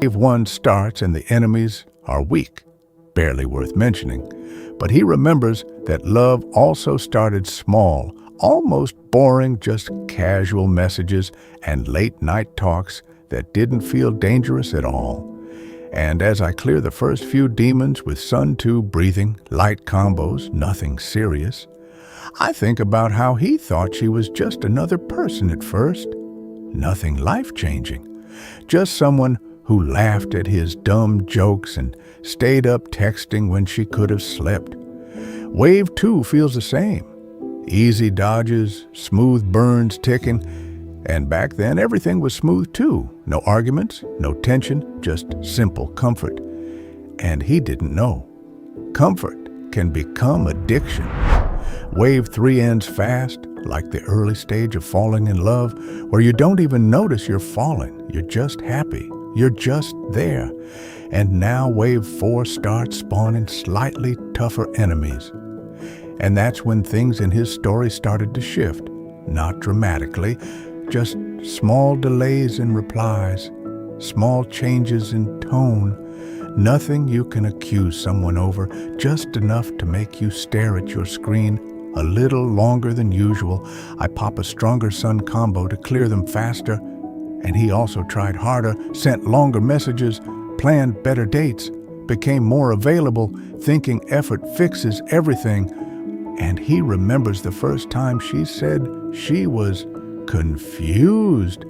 Wave 1 starts and the enemies are weak, barely worth mentioning. But he remembers that love also started small, almost boring, just casual messages and late-night talks that didn't feel dangerous at all. And as I clear the first few demons with Sun 2 breathing, light combos, nothing serious, I think about how he thought she was just another person at first. Nothing life-changing. Just someone who laughed at his dumb jokes and stayed up texting when she could have slept. Wave 2 feels the same. Easy dodges, smooth burns ticking, and back then everything was smooth too. No arguments, no tension, just simple comfort. And he didn't know. Comfort can become addiction. Wave 3 ends fast, like the early stage of falling in love, where you don't even notice you're falling. You're just happy. You're just there. And now Wave 4 starts spawning slightly tougher enemies. And that's when things in his story started to shift. Not dramatically, just small delays in replies, small changes in tone. Nothing you can accuse someone over, just enough to make you stare at your screen a little longer than usual. I pop a stronger Sun combo to clear them faster, and he also tried harder, sent longer messages, planned better dates, became more available, thinking effort fixes everything. And he remembers the first time she said she was confused.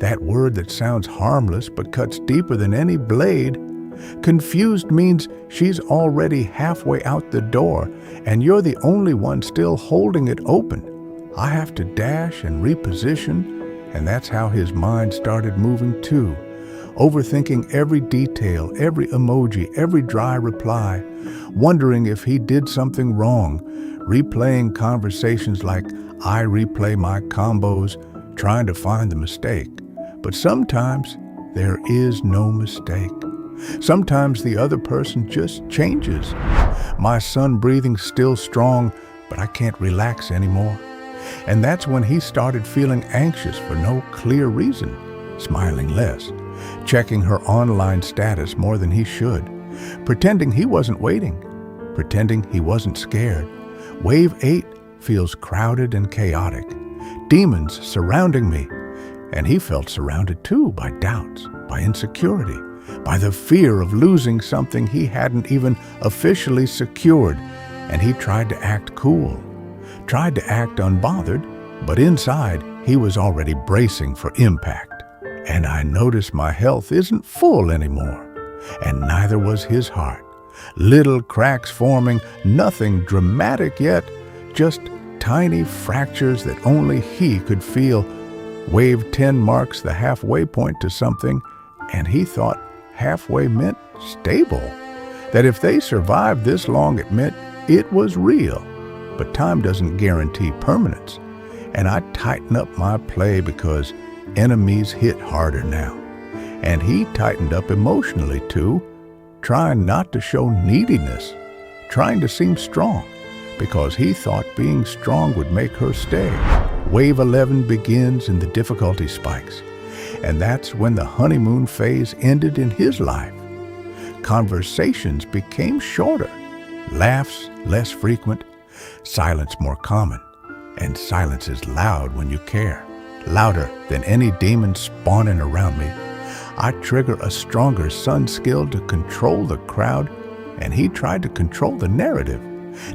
That word that sounds harmless but cuts deeper than any blade. Confused means she's already halfway out the door, and you're the only one still holding it open. I have to dash and reposition, and that's how his mind started moving too. Overthinking every detail, every emoji, every dry reply, wondering if he did something wrong, replaying conversations like I replay my combos, trying to find the mistake. But sometimes there is no mistake. Sometimes the other person just changes. My Sun breathing's still strong, but I can't relax anymore. And that's when he started feeling anxious for no clear reason, smiling less, checking her online status more than he should, pretending he wasn't waiting, pretending he wasn't scared. Wave 8 feels crowded and chaotic, demons surrounding me, and he felt surrounded too by doubts, by insecurity, by the fear of losing something he hadn't even officially secured. And he tried to act cool, tried to act unbothered, but inside he was already bracing for impact. And I noticed my health isn't full anymore, and neither was his heart. Little cracks forming, nothing dramatic yet, just tiny fractures that only he could feel. Wave 10 marks the halfway point to something, and he thought halfway meant stable. That if they survived this long, it meant it was real. But time doesn't guarantee permanence. And I tighten up my play because enemies hit harder now. And he tightened up emotionally too, trying not to show neediness, trying to seem strong, because he thought being strong would make her stay. Wave 11 begins and the difficulty spikes. And that's when the honeymoon phase ended in his life. Conversations became shorter, laughs less frequent, silence more common. And silence is loud when you care, louder than any demon spawning around me. I trigger a stronger Sun skill to control the crowd, and he tried to control the narrative,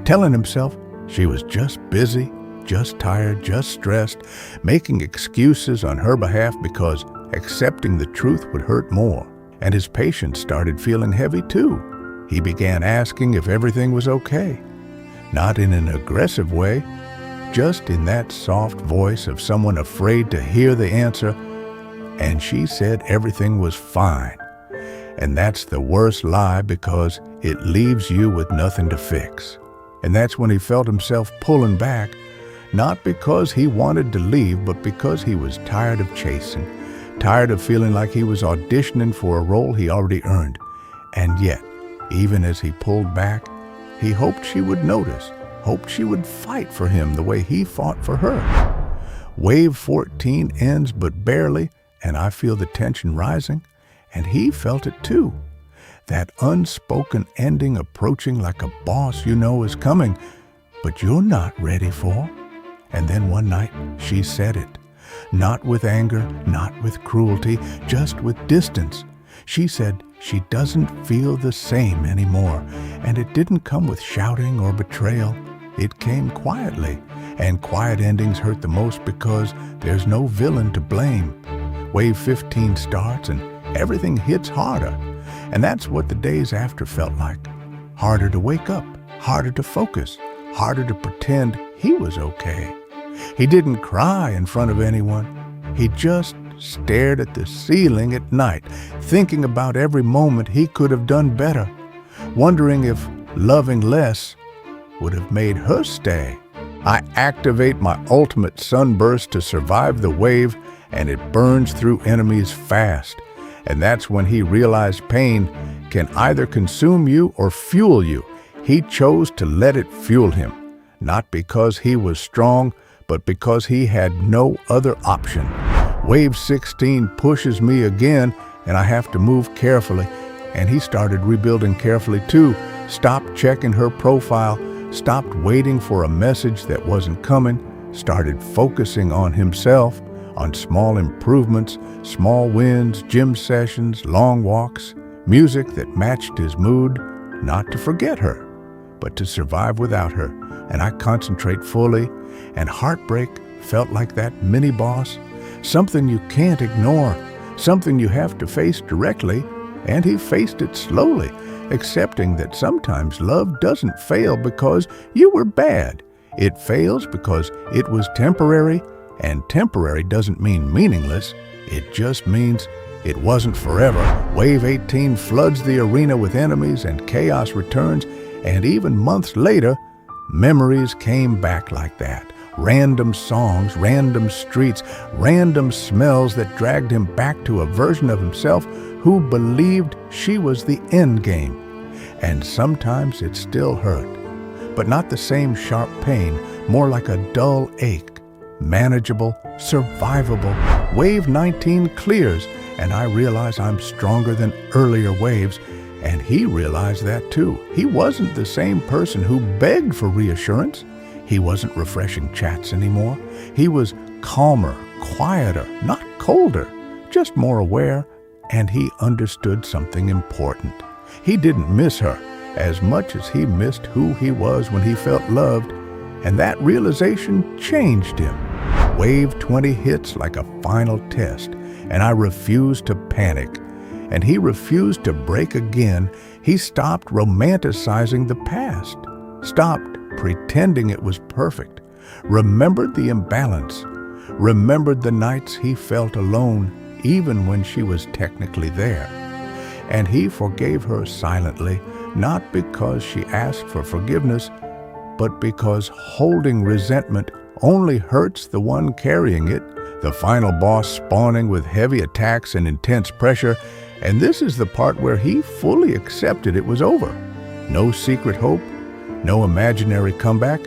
telling himself she was just busy, just tired, just stressed, making excuses on her behalf because accepting the truth would hurt more. And his patience started feeling heavy too. He began asking if everything was okay. Not in an aggressive way, just in that soft voice of someone afraid to hear the answer. And she said everything was fine. And that's the worst lie because it leaves you with nothing to fix. And that's when he felt himself pulling back, not because he wanted to leave, but because he was tired of chasing, tired of feeling like he was auditioning for a role he already earned. And yet, even as he pulled back, he hoped she would notice, hoped she would fight for him the way he fought for her. Wave 14 ends but barely, and I feel the tension rising. and he felt it too. That unspoken ending approaching like a boss you know is coming, but you're not ready for. And then one night she said it. Not with anger, not with cruelty, just with distance. She said she doesn't feel the same anymore, and it didn't come with shouting or betrayal. It came quietly, and quiet endings hurt the most because there's no villain to blame. Wave 15 starts and everything hits harder, and that's what the days after felt like. Harder to wake up, harder to focus, harder to pretend he was okay. He didn't cry in front of anyone. He just stared at the ceiling at night, thinking about every moment he could have done better, wondering if loving less would have made her stay. I activate my ultimate sunburst to survive the wave, and it burns through enemies fast. And that's when he realized pain can either consume you or fuel you. He chose to let it fuel him, not because he was strong, but because he had no other option. Wave 16 pushes me again, and I have to move carefully. And he started rebuilding carefully too. Stopped checking her profile, stopped waiting for a message that wasn't coming, started focusing on himself, on small improvements, small wins, gym sessions, long walks, music that matched his mood, not to forget her, but to survive without her. And I concentrate fully, and heartbreak felt like that mini-boss, something you can't ignore, something you have to face directly, and he faced it slowly, accepting that sometimes love doesn't fail because you were bad. It fails because it was temporary, and temporary doesn't mean meaningless. It just means it wasn't forever. Wave 18 floods the arena with enemies, and chaos returns, and even months later, memories came back like that. Random songs, random streets, random smells that dragged him back to a version of himself who believed she was the end game. And sometimes it still hurt, but not the same sharp pain, more like a dull ache, manageable, survivable. Wave 19 clears, and I realize I'm stronger than earlier waves, and he realized that too. He wasn't the same person who begged for reassurance. He wasn't refreshing chats anymore. He was calmer, quieter, not colder, just more aware, and he understood something important. He didn't miss her as much as he missed who he was when he felt loved, and that realization changed him. Wave 20 hits like a final test, and I refused to panic, and he refused to break again. He stopped romanticizing the past, stopped pretending it was perfect, remembered the imbalance, remembered the nights he felt alone, even when she was technically there. And he forgave her silently, not because she asked for forgiveness, but because holding resentment only hurts the one carrying it, the final boss spawning with heavy attacks and intense pressure. And this is the part where he fully accepted it was over. No secret hope, no imaginary comeback,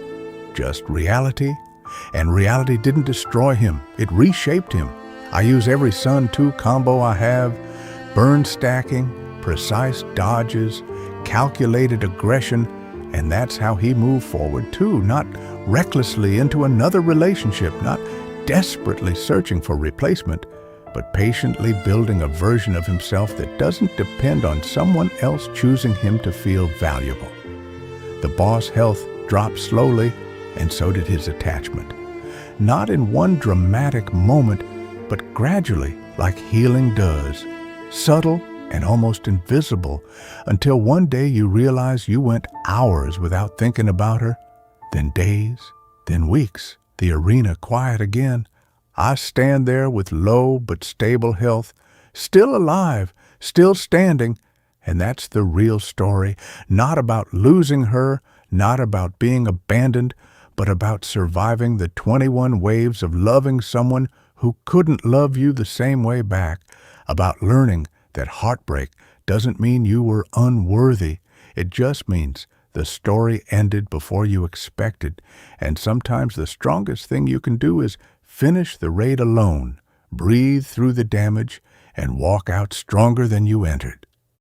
just reality. And reality didn't destroy him, it reshaped him. I use every Sun 2 combo I have, burn stacking, precise dodges, calculated aggression, and that's how he moved forward too, not recklessly into another relationship, not desperately searching for replacement, but patiently building a version of himself that doesn't depend on someone else choosing him to feel valuable. The boss health dropped slowly, and so did his attachment. Not in one dramatic moment, but gradually, like healing does, subtle and almost invisible, until one day you realize you went hours without thinking about her, then days, then weeks, the arena quiet again. I stand there with low but stable health, still alive, still standing, and that's the real story, not about losing her, not about being abandoned, but about surviving the 21 waves of loving someone who couldn't love you the same way back, about learning that heartbreak doesn't mean you were unworthy. It just means the story ended before you expected, and sometimes the strongest thing you can do is finish the raid alone, breathe through the damage, and walk out stronger than you entered.